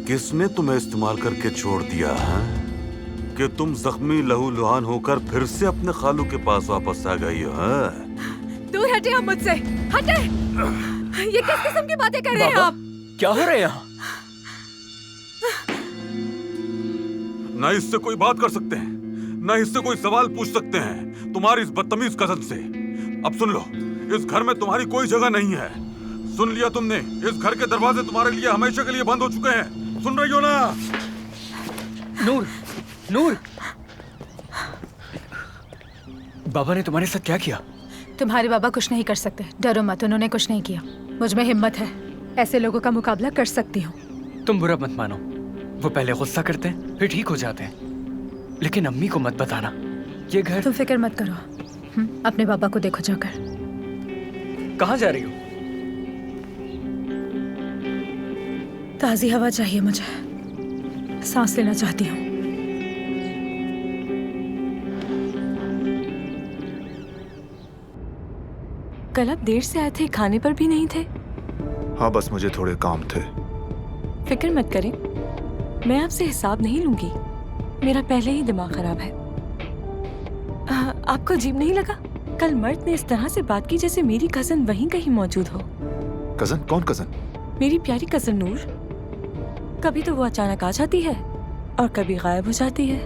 किसने तुम्हें इस्तेमाल करके छोड़ दिया है कि तुम जख्मी लहूलुहान होकर फिर से अपने खालू के पास वापस आ गई हो? दूर हटे आप मुझसे, हटे। ये किस किस्म की बातें कर रहे हैं आप? क्या हो रहा है यहाँ? ना इससे कोई बात कर सकते हैं, ना इससे कोई सवाल पूछ सकते हैं तुम्हारी इस बदतमीज कज़न से। अब सुन लो, इस घर में तुम्हारी कोई जगह नहीं है। सुन लिया तुमने? इस घर के दरवाजे तुम्हारे लिए हमेशा के लिए बंद हो चुके हैं। सुन रही हो ना? नूर, नूर, बाबा ने तुम्हारे साथ क्या किया? तुम्हारे बाबा कुछ नहीं कर सकते, डरो मत, उन्होंने कुछ नहीं किया। मुझ में हिम्मत है, ऐसे लोगों का मुकाबला कर सकती हूँ। तुम बुरा मत मानो, वो पहले गुस्सा करते हैं फिर ठीक हो जाते हैं, लेकिन अम्मी को मत बताना। ये घर... तुम फिक्र मत करो, अपने बाबा को देखो जाकर। कहाँ जा रही हो? ताज़ी हवा चाहिए मुझे, सांस लेना चाहती हूँ। कल आप देर से आए थे, खाने पर भी नहीं थे। हाँ, बस मुझे थोड़े काम थे। फिक्र मत करें, मैं आपसे हिसाब नहीं लूंगी, मेरा पहले ही दिमाग खराब है। आपको अजीब नहीं लगा? कल मर्द ने इस तरह से बात की जैसे मेरी कजन वहीं कहीं मौजूद हो। कजन? कौन कजन? मेरी प्यारी कजन नूर। कभी तो वो अचानक आ जाती है और कभी गायब हो जाती है।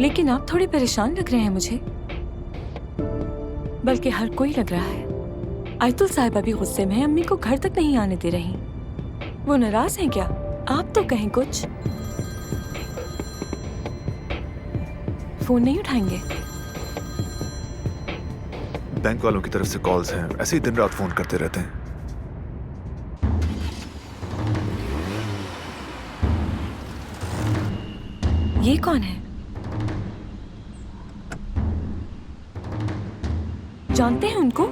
लेकिन आप थोड़े परेशान लग रहे हैं मुझे, बल्कि हर कोई लग रहा है। आयतुल साहिबा भी गुस्से में है, अम्मी को घर तक नहीं आने दे रही। वो नाराज हैं क्या? आप तो कहें कुछ। फोन नहीं उठाएंगे? बैंक वालों की तरफ से कॉल्स हैं, ऐसे ही दिन रात फोन करते रहते हैं। ये कौन है? जानते हैं उनको?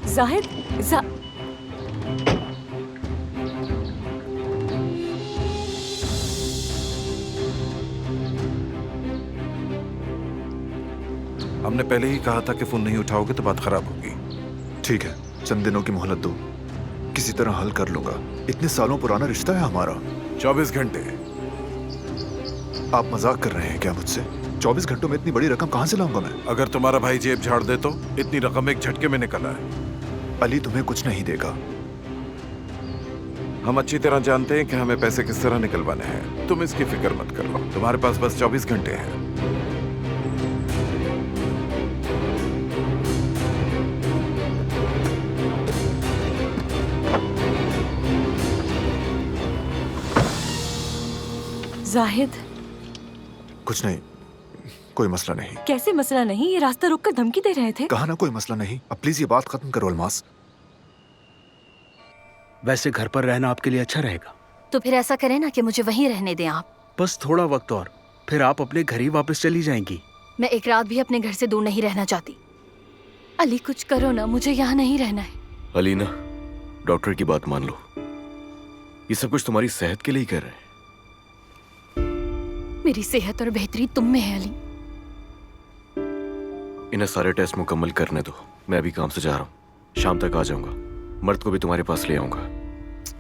जाहिद, हमने पहले ही कहा था कि फोन नहीं उठाओगे तो बात खराब होगी। ठीक है, चंद दिनों की मोहलत दो, किसी तरह हल कर लूंगा। इतने सालों पुराना रिश्ता है हमारा। 24 घंटे। आप मजाक कर रहे हैं क्या मुझसे? 24 घंटों में इतनी बड़ी रकम कहां से लाऊंगा मैं? अगर तुम्हारा भाई जेब झाड़ दे तो इतनी रकम एक झटके में निकल आए। अली तुम्हें कुछ नहीं देगा। हम अच्छी तरह जानते हैं कि हमें पैसे किस तरह निकलवाने हैं। तुम इसकी फिक्र मत करो, तुम्हारे पास बस 24 घंटे हैं। जाहिद, कुछ नहीं, कोई मसला नहीं। कैसे मसला नहीं? ये रास्ता रुक कर धमकी दे रहे थे। कहा ना कोई मसला नहीं। अब प्लीज ये बात खत्म करो अलमास। वैसे घर पर रहना आपके लिए अच्छा रहेगा। तो फिर ऐसा करें ना कि मुझे वहीं रहने दें आप। बस थोड़ा वक्त और, फिर आप अपने घर ही वापस चली जाएंगी। मैं एक रात भी अपने घर से दूर नहीं रहना चाहती। अली कुछ करो ना, मुझे यहाँ नहीं रहना है। अलीना, डॉक्टर की बात मान लो, ये सब कुछ तुम्हारी सेहत के लिए ही कर रहे हैं। मेरी सेहत और बेहतरी तुम में है अली। इन्हें सारे टेस्ट मुकम्मल करने दो, मैं अभी काम से जा रहा हूँ, शाम तक आ जाऊंगा। मर्द को भी तुम्हारे पास ले आऊंगा।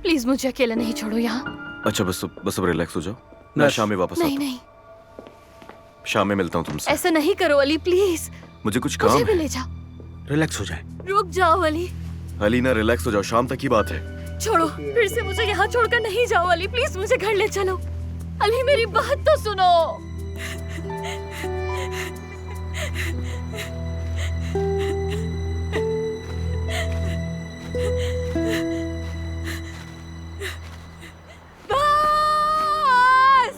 प्लीज मुझे अकेला नहीं छोड़ो यहाँ। अच्छा, बस अब रिलैक्स हो जाओ, मैं शाम में वापस आता हूँ। नहीं, शाम में मिलता हूँ तुमसे। ऐसा नहीं करो अली, प्लीज। मुझे कुछ काम मुझे भी है। ले जाओ। रिलैक्स हो जाए। रुक जाओ अली। अलीना, रिलैक्स हो जाओ, शाम तक की बात है। छोड़ो, फिर से मुझे यहाँ छोड़कर नहीं जाओ अली, प्लीज मुझे घर ले चलो। अली मेरी बात तो सुनो। बस,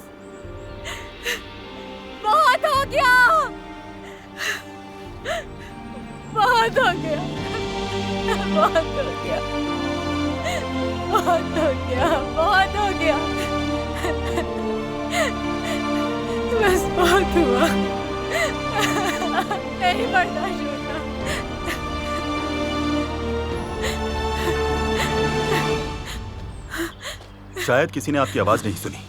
बहुत हो गया, बहुत हो गया, बहुत हो गया, बहुत हो गया, बहुत हो गया। बस बहुत हुआ, नहीं बर्दाश्त होता। शायद किसी ने आपकी आवाज नहीं सुनी।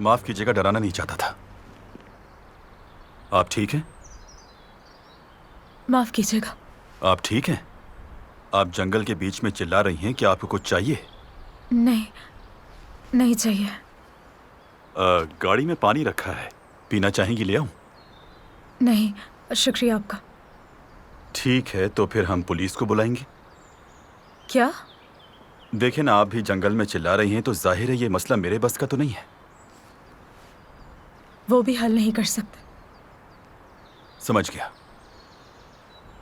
माफ कीजिएगा, डराना नहीं चाहता था। आप ठीक हैं? माफ कीजिएगा। आप ठीक हैं? आप जंगल के बीच में चिल्ला रही हैं, क्या आपको कुछ चाहिए? नहीं, नहीं चाहिए। गाड़ी में पानी रखा है, पीना चाहेंगी? ले आऊं? नहीं, शुक्रिया आपका। ठीक है, तो फिर हम पुलिस को बुलाएंगे। क्या? देखें ना, आप भी जंगल में चिल्ला रही हैं तो जाहिर है ये मसला मेरे बस का तो नहीं है। वो भी हल नहीं कर सकते। समझ गया।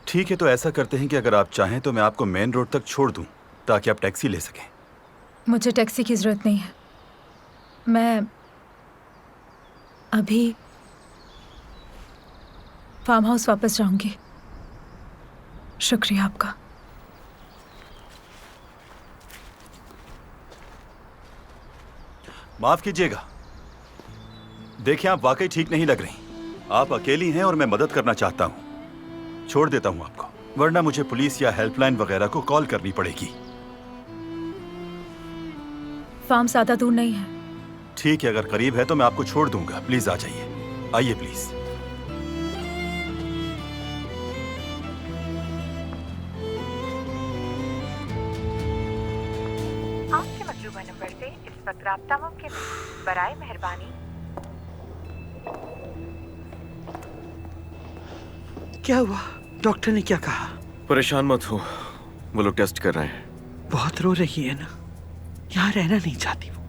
ठीक है, तो ऐसा करते हैं कि अगर आप चाहें तो मैं आपको मेन रोड तक छोड़ दूं ताकि आप टैक्सी ले सकें। मुझे टैक्सी की जरूरत नहीं है। मैं अभी फार्म हाउस वापस जाऊंगी। शुक्रिया आपका। माफ कीजिएगा, देखिए आप वाकई ठीक नहीं लग रही। आप अकेली हैं और मैं मदद करना चाहता हूं। छोड़ देता हूं आपको, वरना मुझे पुलिस या हेल्पलाइन वगैरह को कॉल करनी पड़ेगी। फार्म ज्यादा दूर नहीं है। ठीक है, अगर करीब है तो मैं आपको छोड़ दूंगा। प्लीज आ जाइए, आइए प्लीज। आपके मतलूबा नंबर से इस वक्त राब्ता मुमकिन है। बराए मेहरबानी। क्या हुआ? डॉक्टर ने क्या कहा? परेशान मत हो, वो लोग टेस्ट कर रहे हैं। बहुत रो रही है ना, यहाँ रहना नहीं चाहती वो।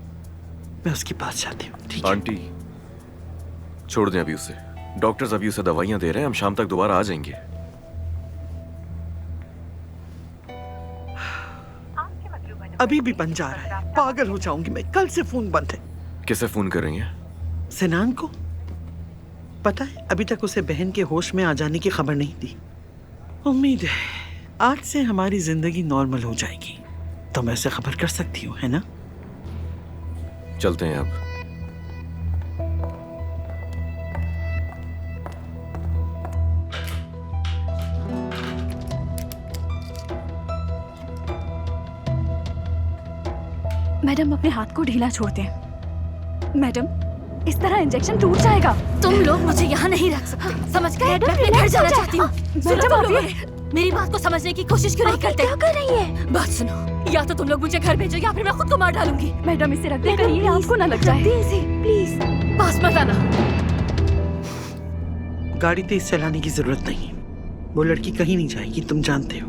मैं उसके पास जाती हूँ, ठीक है? आंटी, छोड़ दें अभी उसे। डॉक्टर्स अभी उसे दवाइयां दे रहे हैं, हम शाम तक दोबारा आ जाएंगे। अभी भी बन जा रहा है, पागल हो जाऊंगी मैं। कल से फोन बंद है। किसे फोन कर रही हैं? सिनान को। पता है, अभी तक उसे बहन के होश में आ जाने की खबर नहीं दी। उम्मीद है आज से हमारी जिंदगी नॉर्मल हो जाएगी, तो मैं उसे खबर कर सकती हूँ, है ना? चलते हैं अब। मैडम, अपने हाथ को ढीला छोड़ दें। मैडम, इस तरह इंजेक्शन टूट जाएगा। तुम लोग मुझे यहाँ नहीं रख सकते, समझ गए? मैं अपने घर जाना चाहती हूँ। मेरी बात को समझने की कोशिश क्यों नहीं करते? क्या कर रही है? बात सुनो, या तो तुम लोग मुझे घर भेजो या फिर मैं खुद को मार डालूंगी। मैडम, इसे रख दे, कहीं आपको ना लग जाए। प्लीज पास मत आना। गाड़ी तेज चलाने की जरूरत नहीं, वो लड़की कहीं नहीं जाएगी, तुम जानते हो।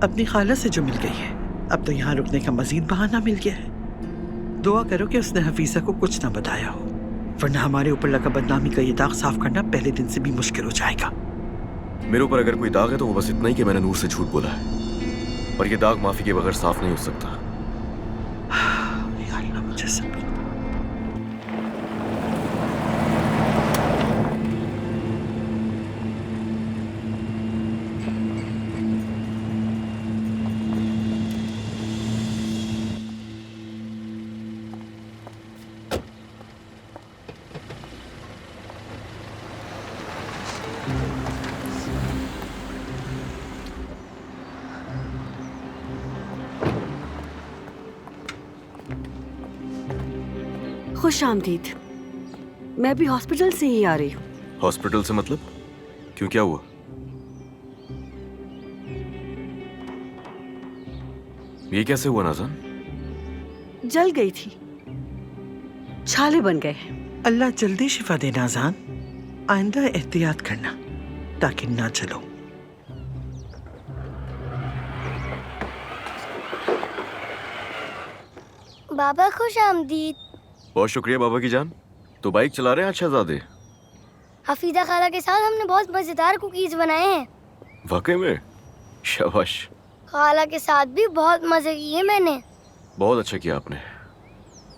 अपनी खाला से जो मिल गई है, अब तो यहाँ रुकने का मजीद बहाना मिल गया है। दुआ करो कि उसने हफीजा को कुछ ना बताया हो, वरना हमारे ऊपर लगा बदनामी का ये दाग साफ करना पहले दिन से भी मुश्किल हो जाएगा। मेरे ऊपर अगर कोई दाग है तो वो बस इतना ही कि मैंने नूर से झूठ बोला है, और ये दाग माफी के बगैर साफ नहीं हो सकता। या अल्लाह, मुझे सब खुश आमदीद। मैं भी हॉस्पिटल से ही आ रही हूँ। हॉस्पिटल से मतलब? क्यों, क्या हुआ? ये कैसे हुआ नाज़ान? जल गई थी, छाले बन गए। अल्लाह जल्दी शिफा दे नाज़ान। आइंदा एहतियात करना ताकि ना चलो। बाबा खुश आमदीद। बहुत शुक्रिया बाबा की जान। तो बाइक चला रहे हैं आज शहजादे? हफीजा खाला के साथ हमने बहुत मजेदार कुकीज बनाए हैं। वाकई में? शाबाश। खाला के साथ भी बहुत मजे किए मैंने। बहुत अच्छा किया आपने।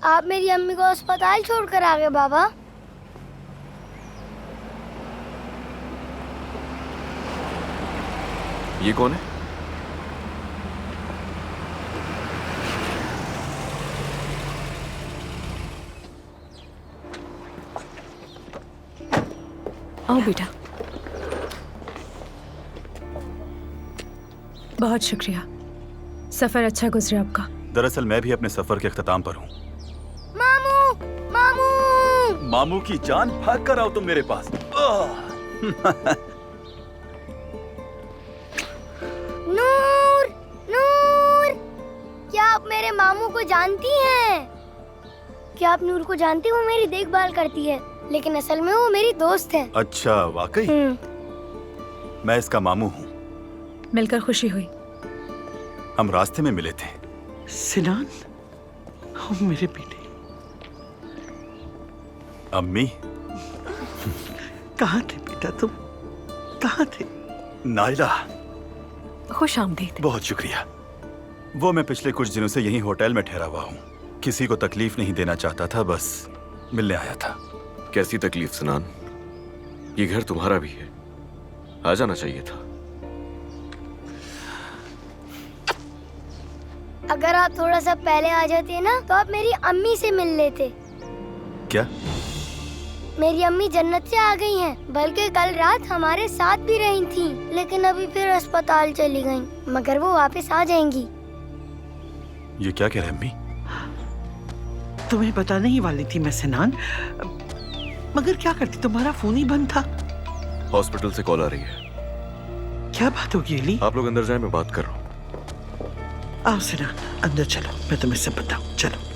आप मेरी अम्मी को अस्पताल छोड़कर आ गए बाबा। ये कौन है? आओ बेटा। बहुत शुक्रिया, सफर अच्छा गुजरे आपका। दरअसल मैं भी अपने सफर के अख्ताम पर हूँ। मामू, मामू। मामू की जान, भाग कर आओ तुम मेरे पास। मामू को जानती हैं? क्या आप नूर को जानती? वो मेरी देखभाल करती है, लेकिन असल में वो मेरी दोस्त है। अच्छा, वाकई? मैं इसका मामू हूँ। मिलकर खुशी हुई। हम रास्ते में मिले थे। सिनान, ओ मेरे बेटे। अम्मी, कहाँ थे बेटा तुम? कहाँ थे? नाइला, खुश आमदीद। बहुत शुक्रिया। वो मैं पिछले कुछ दिनों से यहीं होटल में ठहरा हुआ हूँ। किसी को तकलीफ नहीं देना चाहता था, बस मिलने आया था। कैसी तकलीफ सिनान? ये घर तुम्हारा भी है, आ जाना चाहिए था। अगर आप थोड़ा सा पहले आ जाते ना तो आप मेरी अम्मी से मिल लेते। क्या? मेरी अम्मी जन्नत से आ गई हैं, बल्कि कल रात हमारे साथ भी रही थीं, लेकिन अभी फिर अस्पताल चली गईं, मगर वो वापस आ जाएंगी। ये क्या कह रहे हैं अम्मी? तुम्हें बताने ही वाली थी मैं सिनान, मगर क्या करती, तुम्हारा फोन ही बंद था। हॉस्पिटल से कॉल आ रही है। क्या बात होगी अली? आप लोग अंदर जाएं, मैं बात कर रहा हूँ। आओ सिनान, अंदर चलो, मैं तुम्हें सब बताऊं। चलो।